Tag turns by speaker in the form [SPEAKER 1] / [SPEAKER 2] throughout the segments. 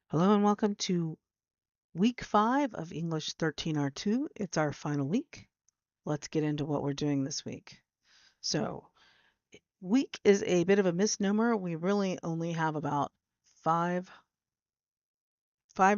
[SPEAKER 1] Hello and welcome to week 5 of English 13R2. It's our final week. Let's get into what we're doing this week. So, week is a bit of a misnomer. We really only have about five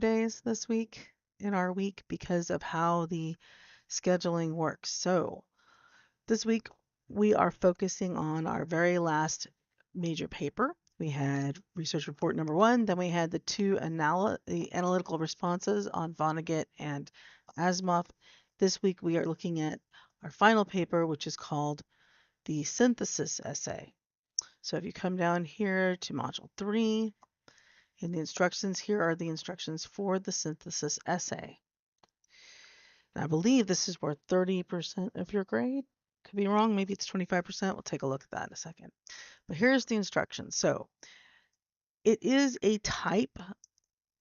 [SPEAKER 1] days this week in our week because of how the scheduling works. So, this week we are focusing on our very last major paper. We had research report number 1, then we had the the analytical responses on Vonnegut and Asimov. This week we are looking at our final paper, which is called the synthesis essay. So if you come down here to module 3, in the instructions, here are the instructions for the synthesis essay. And I believe this is worth 30% of your grade. Could be wrong, maybe it's 25%. We'll take a look at that in a second. But here's the instructions. So it is a type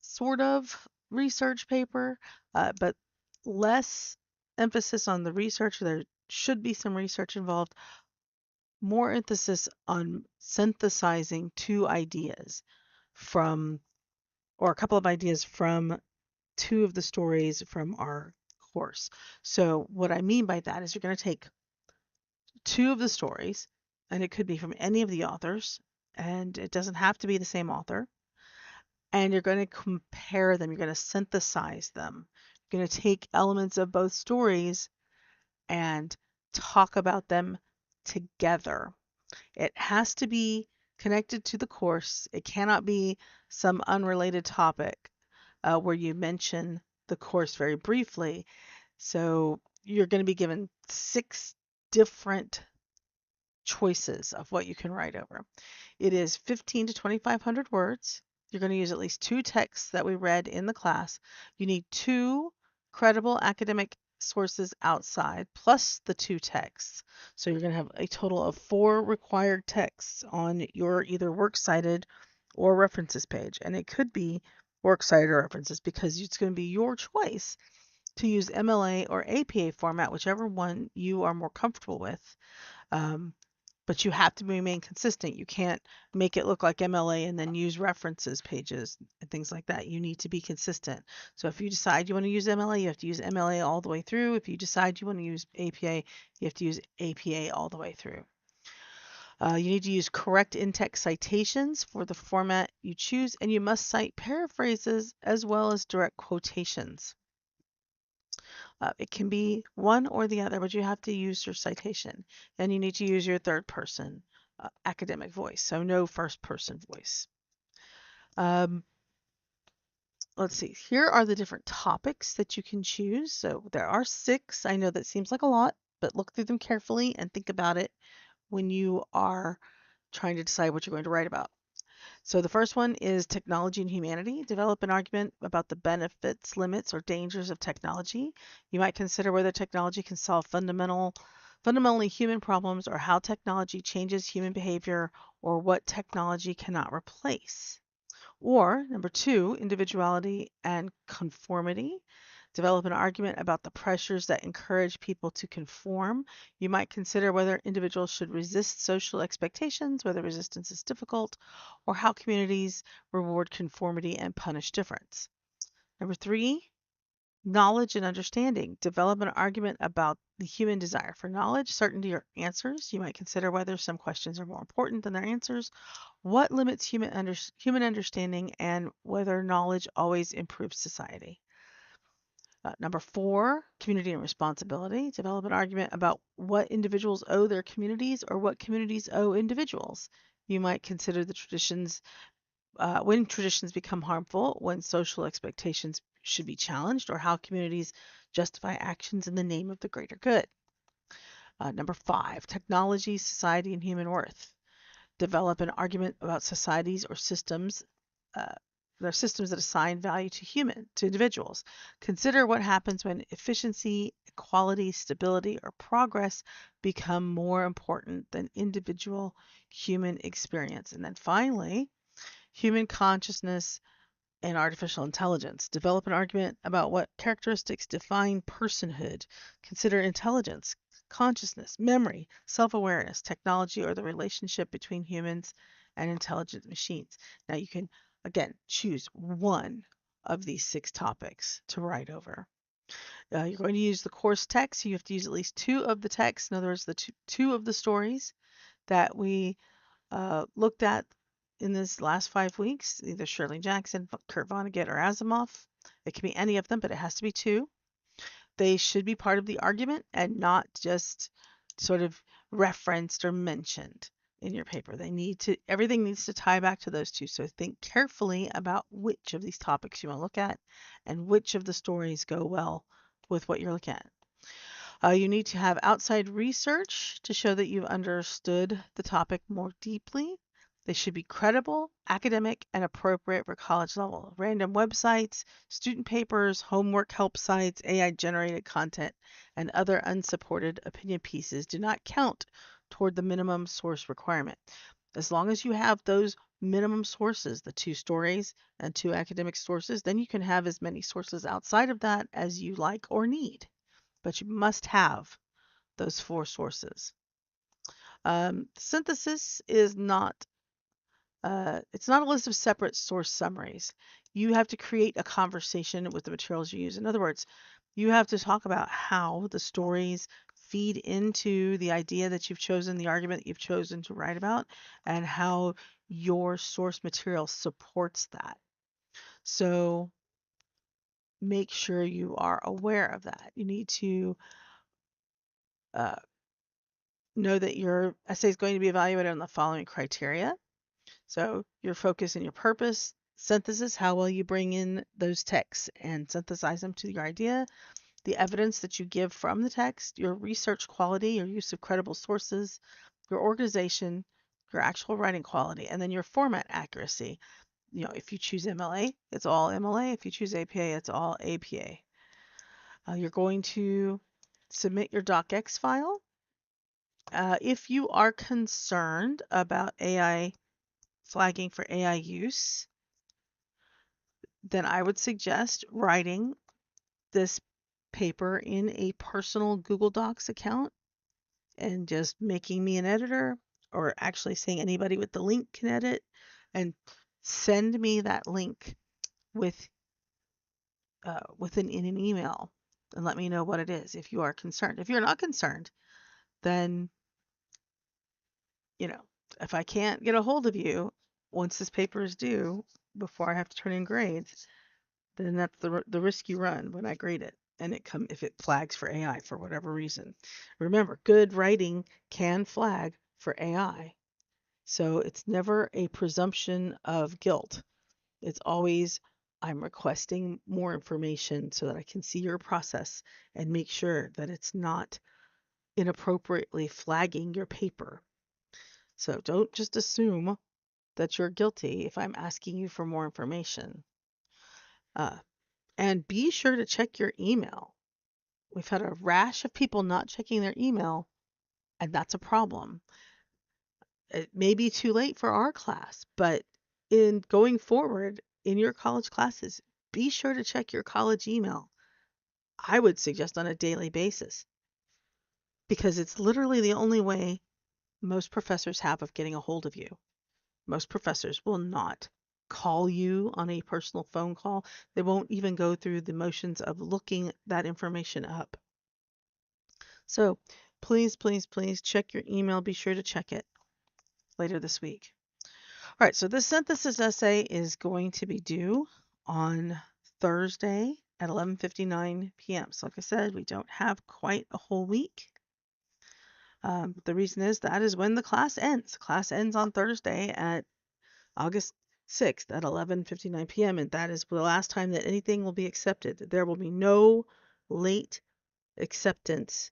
[SPEAKER 1] sort of research paper, but less emphasis on the research. There should be some research involved, more emphasis on synthesizing two ideas from, or a couple of ideas from two of the stories from our course. So what I mean by that is you're going to take two of the stories, and it could be from any of the authors, and it doesn't have to be the same author. And you're going to compare them, you're going to synthesize them. You're going to take elements of both stories and talk about them together. It has to be connected to the course. It cannot be some unrelated topic where you mention the course very briefly. So you're going to be given 6 different choices of what you can write over. It is 15 to 2,500 words. You're going to use at least 2 texts that we read in the class. You need 2 credible academic sources outside plus the 2 texts. So you're going to have a total of 4 required texts on your either works cited or references page. And it could be works cited or references because it's going to be your choice to use MLA or APA format, whichever one you are more comfortable with. But you have to remain consistent. You can't make it look like MLA and then use references pages and things like that. You need to be consistent. So if you decide you want to use MLA, you have to use MLA all the way through. If you decide you want to use APA, you have to use APA all the way through. You need to use correct in-text citations for the format you choose, and you must cite paraphrases as well as direct quotations. It can be one or the other, but you have to use your citation. And you need to use your third person academic voice, so no first person voice. Let's see, here are the different topics that you can choose. So there are 6. I know that seems like a lot, but look through them carefully and think about it when you are trying to decide what you're going to write about. So the first one is technology and humanity. Develop an argument about the benefits, limits, or dangers of technology. You might consider whether technology can solve fundamentally human problems, or how technology changes human behavior, or what technology cannot replace. Or number 2, individuality and conformity. Develop an argument about the pressures that encourage people to conform. You might consider whether individuals should resist social expectations, whether resistance is difficult, or how communities reward conformity and punish difference. Number 3, knowledge and understanding. Develop an argument about the human desire for knowledge, certainty, or answers. You might consider whether some questions are more important than their answers, what limits human understanding, and whether knowledge always improves society. Number 4, community and responsibility. Develop an argument about what individuals owe their communities or what communities owe individuals. You might consider the traditions, when traditions become harmful, when social expectations should be challenged, or how communities justify actions in the name of the greater good. Number 5, technology, society, and human worth. Develop an argument about societies or systems. There are systems that assign value to individuals. Consider what happens when efficiency, equality, stability, or progress become more important than individual human experience. And then finally, human consciousness and artificial intelligence. Develop an argument about what characteristics define personhood. Consider intelligence, consciousness, memory, self-awareness, technology, or the relationship between humans and intelligent machines. Now you can Again, choose one of these 6 topics to write over. You're going to use the course text. So you have to use at least 2 of the texts. In other words, the two of the stories that we looked at in this last 5 weeks, either Shirley Jackson, Kurt Vonnegut, or Asimov. It can be any of them, but it has to be 2. They should be part of the argument and not just sort of referenced or mentioned in your paper. Everything needs to tie back to those 2. So think carefully about which of these topics you want to look at and which of the stories go well with what you're looking at. You need to have outside research to show that you've understood the topic more deeply. They should be credible, academic, and appropriate for college level. Random websites, student papers, homework help sites, AI-generated content, and other unsupported opinion pieces do not count toward the minimum source requirement. As long as you have those minimum sources, the 2 stories and 2 academic sources, then you can have as many sources outside of that as you like or need. But you must have those 4 sources. Synthesis is not it's not a list of separate source summaries. You have to create a conversation with the materials you use. In other words, you have to talk about how the stories feed into the idea that you've chosen, the argument that you've chosen to write about, and how your source material supports that. So make sure you are aware of that. You need to uh, know that your essay is going to be evaluated on the following criteria. So your focus and your purpose, synthesis, how well you bring in those texts and synthesize them to your idea, the evidence that you give from the text, your research quality, your use of credible sources, your organization, your actual writing quality, and then your format accuracy. If you choose MLA, it's all MLA. If you choose APA, it's all APA. You're going to submit your docx file. If you are concerned about AI flagging for AI use, then I would suggest writing this paper in a personal Google Docs account and just making me an editor, or actually saying anybody with the link can edit, and send me that link with in an email and let me know what it is if you are concerned. If you're not concerned, then if I can't get a hold of you once this paper is due before I have to turn in grades, then that's the risk you run when I grade it and if it flags for AI for whatever reason. Remember, good writing can flag for AI. So it's never a presumption of guilt. It's always, I'm requesting more information so that I can see your process and make sure that it's not inappropriately flagging your paper. So don't just assume that you're guilty if I'm asking you for more information. And be sure to check your email. We've had a rash of people not checking their email, and that's a problem. It may be too late for our class, but in going forward in your college classes, be sure to check your college email. I would suggest on a daily basis, because it's literally the only way most professors have of getting a hold of you. Most professors will not call you on a personal phone call. They won't even go through the motions of looking that information up. So please, please, please check your email. Be sure to check it later this week. All right, so this synthesis essay is going to be due on Thursday at 11:59 p.m. So like I said, we don't have quite a whole week. The reason is that is when the class ends. Class ends on Thursday at August 6th at 11:59 p.m. and that is the last time that anything will be accepted. There will be no late acceptance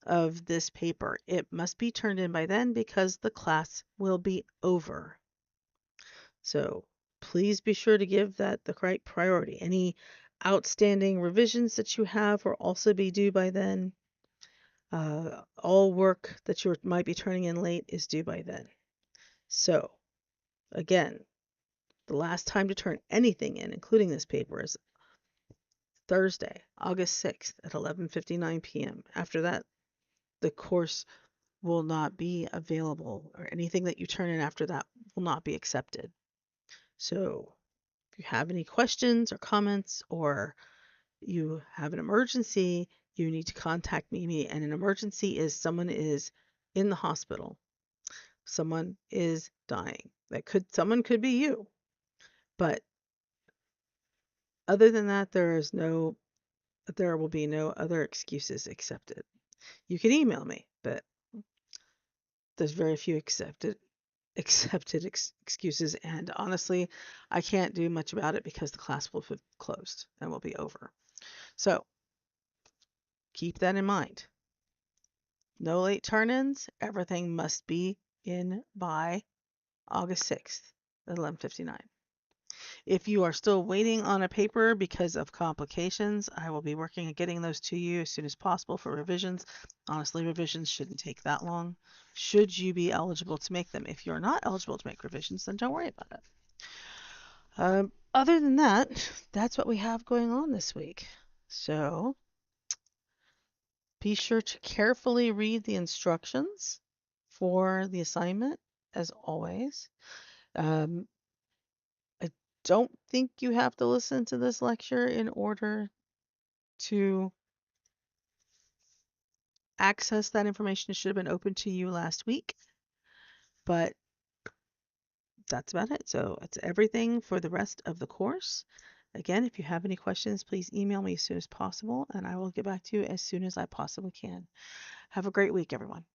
[SPEAKER 1] of this paper. It must be turned in by then because the class will be over. So please be sure to give that the correct priority. Any outstanding revisions that you have will also be due by then. All work that you might be turning in late is due by then. So again, the last time to turn anything in, including this paper, is Thursday, August 6th at 11:59 p.m. After that, the course will not be available, or anything that you turn in after that will not be accepted. So if you have any questions or comments, or you have an emergency, you need to contact me. And an emergency is someone is in the hospital, someone is dying. Someone could be you. But other than that, there will be no other excuses accepted. You can email me, but there's very few accepted excuses, and honestly, I can't do much about it because the class will have closed and will be over. So keep that in mind. No late turn-ins. Everything must be in by August 6th at 11:59. If you are still waiting on a paper because of complications, I will be working on getting those to you as soon as possible for revisions. Honestly, revisions shouldn't take that long, should you be eligible to make them. If you're not eligible to make revisions, then don't worry about it. Other than that, that's what we have going on this week. So be sure to carefully read the instructions for the assignment, as always. Um, I don't think you have to listen to this lecture in order to access that information. It should have been open to you last week, but that's about it. So that's everything for the rest of the course. Again, if you have any questions, please email me as soon as possible, and I will get back to you as soon as I possibly can. Have a great week, everyone.